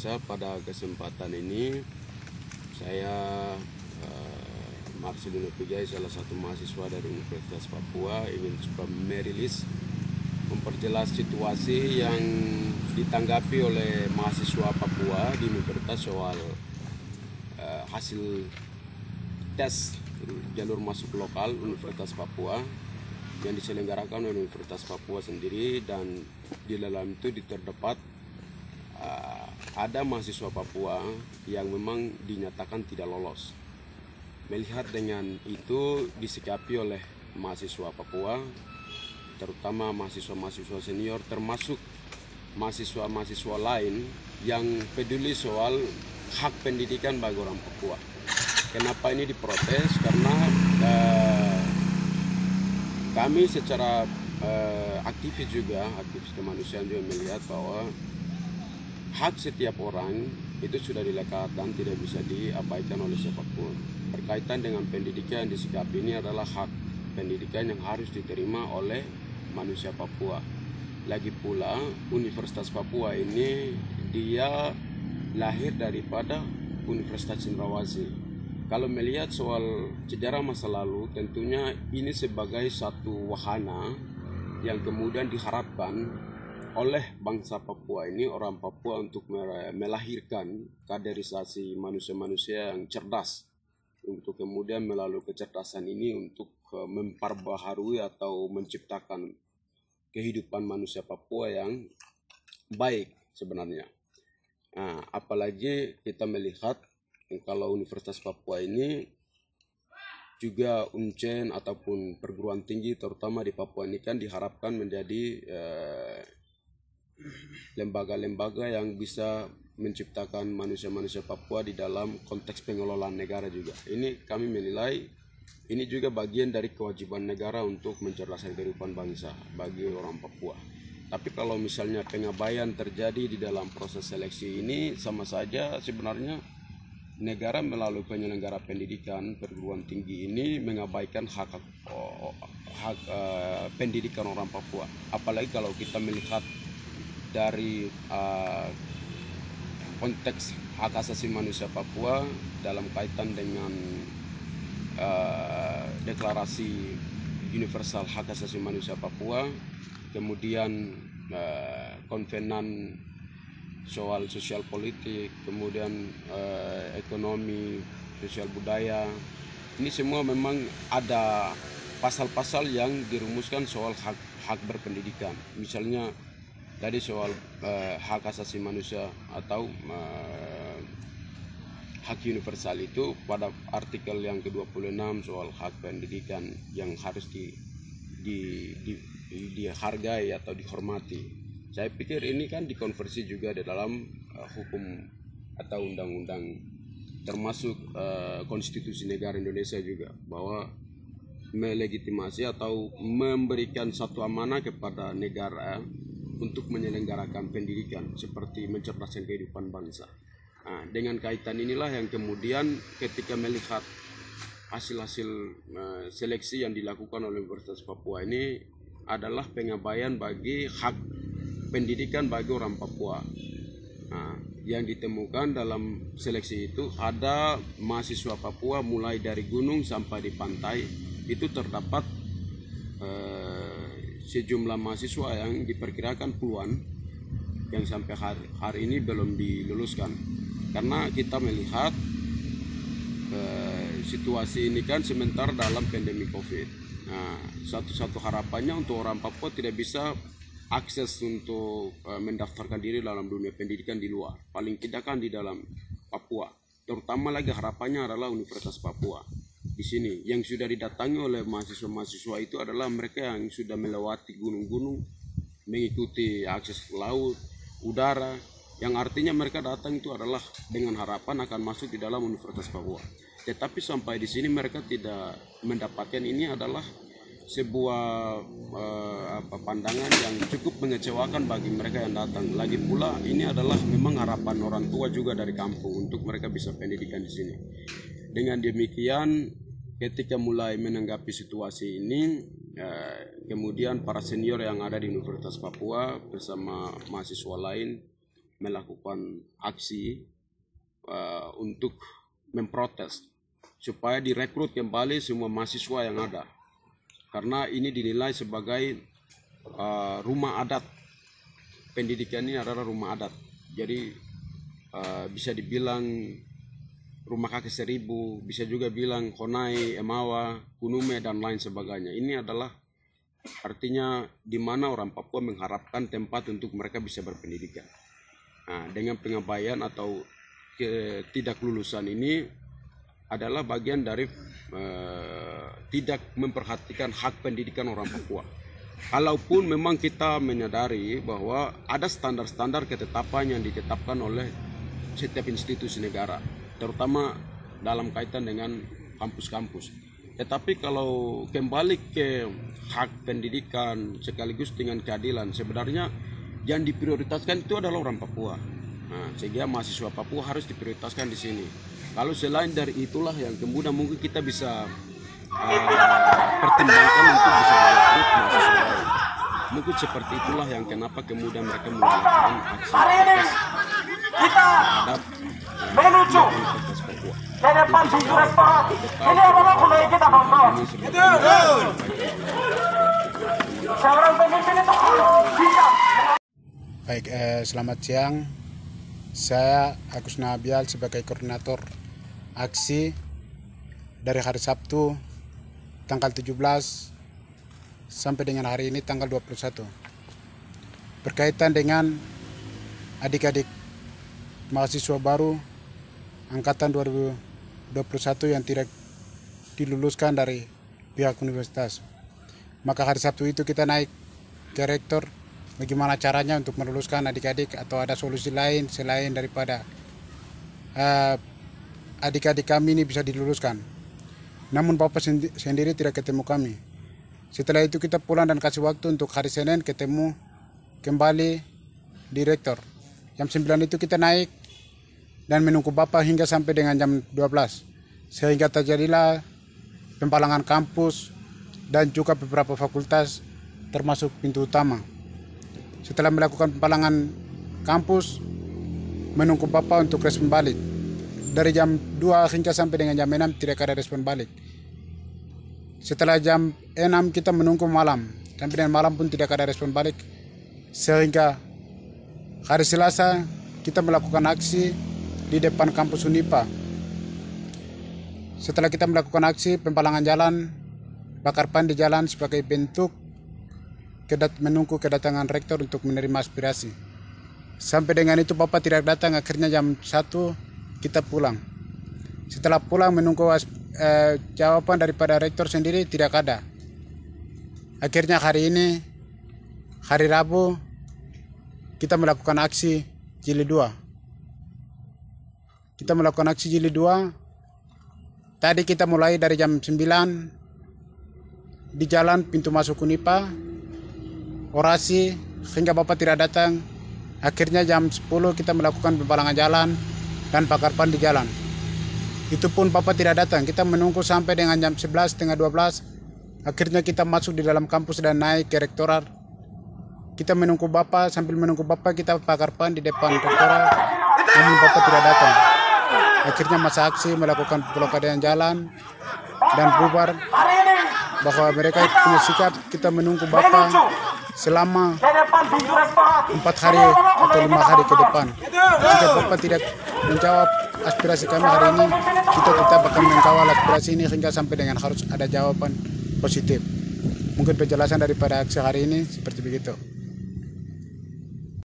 Bangsa. Pada kesempatan ini saya Marcelino Pijai, salah satu mahasiswa dari Universitas Papua, ingin coba merilis memperjelas situasi yang ditanggapi oleh mahasiswa Papua di Universitas soal hasil tes jalur masuk lokal Universitas Papua yang diselenggarakan oleh Universitas Papua sendiri, dan di dalam itu terdapat ada mahasiswa Papua yang memang dinyatakan tidak lolos. Melihat dengan itu disikapi oleh mahasiswa Papua, terutama mahasiswa-mahasiswa senior, termasuk mahasiswa-mahasiswa lain yang peduli soal hak pendidikan bagi orang Papua. Kenapa ini diprotes? Karena kami secara aktivis kemanusiaan juga melihat bahwa hak setiap orang itu sudah dilekatkan, tidak bisa diabaikan oleh siapapun. Berkaitan dengan pendidikan yang disikapi ini adalah hak pendidikan yang harus diterima oleh manusia Papua. Lagi pula Universitas Papua ini dia lahir daripada Universitas Cendrawasih. Kalau melihat soal sejarah masa lalu, tentunya ini sebagai satu wahana yang kemudian diharapkan oleh bangsa Papua ini, orang Papua, untuk melahirkan kaderisasi manusia-manusia yang cerdas, untuk kemudian melalui kecerdasan ini untuk memperbaharui atau menciptakan kehidupan manusia Papua yang baik sebenarnya. Nah, apalagi kita melihat kalau Universitas Papua ini juga UNCEN ataupun perguruan tinggi terutama di Papua ini kan diharapkan menjadi lembaga-lembaga yang bisa menciptakan manusia-manusia Papua di dalam konteks pengelolaan negara juga. Ini kami menilai ini juga bagian dari kewajiban negara untuk mencerdaskan kehidupan bangsa bagi orang Papua. Tapi kalau misalnya pengabaian terjadi di dalam proses seleksi ini, sama saja sebenarnya negara melalui penyelenggara pendidikan perguruan tinggi ini mengabaikan hak pendidikan orang Papua. Apalagi kalau kita melihat dari konteks hak asasi manusia Papua dalam kaitan dengan deklarasi universal hak asasi manusia Papua, kemudian konvenan soal sosial politik, kemudian ekonomi, sosial budaya. Ini semua memang ada pasal-pasal yang dirumuskan soal hak berpendidikan. Misalnya tadi soal hak asasi manusia atau hak universal itu pada artikel yang ke-26 soal hak pendidikan yang harus dihargai atau dihormati. Saya pikir ini kan dikonversi juga di dalam hukum atau undang-undang, termasuk konstitusi negara Indonesia juga, bahwa melegitimasi atau memberikan satu amanah kepada negara untuk menyelenggarakan pendidikan seperti mencerdaskan kehidupan bangsa. Nah, dengan kaitan inilah yang kemudian ketika melihat hasil-hasil seleksi yang dilakukan oleh Universitas Papua ini adalah pengabaian bagi hak pendidikan bagi orang Papua. Nah, yang ditemukan dalam seleksi itu ada mahasiswa Papua mulai dari gunung sampai di pantai, itu terdapat sejumlah mahasiswa yang diperkirakan puluhan yang sampai hari ini belum diluluskan. Karena kita melihat situasi ini kan sementara dalam pandemi COVID. Nah, satu-satu harapannya untuk orang Papua tidak bisa akses untuk mendaftarkan diri dalam dunia pendidikan di luar, paling tidak kan di dalam Papua. Terutama lagi harapannya adalah Universitas Papua. Di sini yang sudah didatangi oleh mahasiswa-mahasiswa itu adalah mereka yang sudah melewati gunung-gunung, mengikuti akses laut, udara, yang artinya mereka datang itu adalah dengan harapan akan masuk di dalam Universitas Papua. Tetapi sampai di sini mereka tidak mendapatkan. Ini adalah sebuah pandangan yang cukup mengecewakan bagi mereka yang datang. Lagi pula ini adalah memang harapan orang tua juga dari kampung untuk mereka bisa pendidikan di sini. Dengan demikian, ketika mulai menanggapi situasi ini, kemudian para senior yang ada di Universitas Papua bersama mahasiswa lain melakukan aksi untuk memprotes supaya direkrut kembali semua mahasiswa yang ada, karena ini dinilai sebagai rumah adat. Pendidikan ini adalah rumah adat, jadi bisa dibilang rumah kakek seribu, bisa juga bilang Konai, Emawa, Kunume, dan lain sebagainya. Ini adalah artinya di mana orang Papua mengharapkan tempat untuk mereka bisa berpendidikan. Nah, dengan pengabaian atau tidak lulusan ini adalah bagian dari tidak memperhatikan hak pendidikan orang Papua. Kalaupun memang kita menyadari bahwa ada standar-standar ketetapan yang ditetapkan oleh setiap institusi negara, terutama dalam kaitan dengan kampus-kampus. Tetapi kalau kembali ke hak pendidikan sekaligus dengan keadilan, sebenarnya yang diprioritaskan itu adalah orang Papua. Nah, sehingga mahasiswa Papua harus diprioritaskan di sini. Kalau selain dari itulah yang kemudian mungkin kita bisa pertimbangkan untuk bisa merekrut mahasiswa lain. Mungkin seperti itulah yang kenapa kemudian mereka melakukan aksi protes terhadap menuju ke depan Restoran. Ini adalah budaya kita, kawan-kawan. Seorang pemimpin itu bisa. Baik, selamat siang. Saya Agus Nabial sebagai koordinator aksi dari hari Sabtu tanggal 17 sampai dengan hari ini tanggal 21. Berkaitan dengan adik-adik mahasiswa baru angkatan 2021 yang tidak diluluskan dari pihak universitas. Maka hari Sabtu itu kita naik ke rektor bagaimana caranya untuk meluluskan adik-adik atau ada solusi lain selain daripada adik-adik kami ini bisa diluluskan. Namun Bapak sendiri tidak ketemu kami. Setelah itu kita pulang dan kasih waktu untuk hari Senin ketemu kembali di rektor. Jam 9 itu kita naik dan menunggu Bapak hingga sampai dengan jam 12. Sehingga terjadilah pempalangan kampus dan juga beberapa fakultas termasuk pintu utama. Setelah melakukan pempalangan kampus, menunggu Bapak untuk respon balik. Dari jam 2 hingga sampai dengan jam 6 tidak ada respon balik. Setelah jam 6 kita menunggu malam. Sampai dengan malam pun tidak ada respon balik. Sehingga hari Selasa kita melakukan aksi di depan kampus Unipa. Setelah kita melakukan aksi pempalangan jalan, bakar ban di jalan sebagai bentuk menunggu kedatangan rektor untuk menerima aspirasi. Sampai dengan itu Bapak tidak datang, akhirnya jam 1 kita pulang. Setelah pulang menunggu jawaban daripada rektor sendiri tidak ada. Akhirnya hari ini, hari Rabu, kita melakukan aksi jilid 2. Kita melakukan aksi jilid 2. Tadi kita mulai dari jam 9 di jalan pintu masuk Unipa, orasi hingga Bapak tidak datang. Akhirnya jam 10 kita melakukan pempalangan jalan dan bakar ban di jalan. Itu pun Bapak tidak datang. Kita menunggu sampai dengan jam 11, setengah 12. Akhirnya kita masuk di dalam kampus dan naik ke rektorat. Kita menunggu Bapak, sambil menunggu Bapak kita bakar ban di depan rektorat. Namun Bapak tidak datang. Akhirnya masa aksi melakukan blokadean jalan dan bubar, bahwa mereka punya sikap kita menunggu Bapak selama 4 hari atau 5 hari ke depan. Jika Bapak tidak menjawab aspirasi kami hari ini, kita tetap akan mengkawal aspirasi ini hingga sampai dengan harus ada jawaban positif. Mungkin penjelasan daripada aksi hari ini seperti begitu.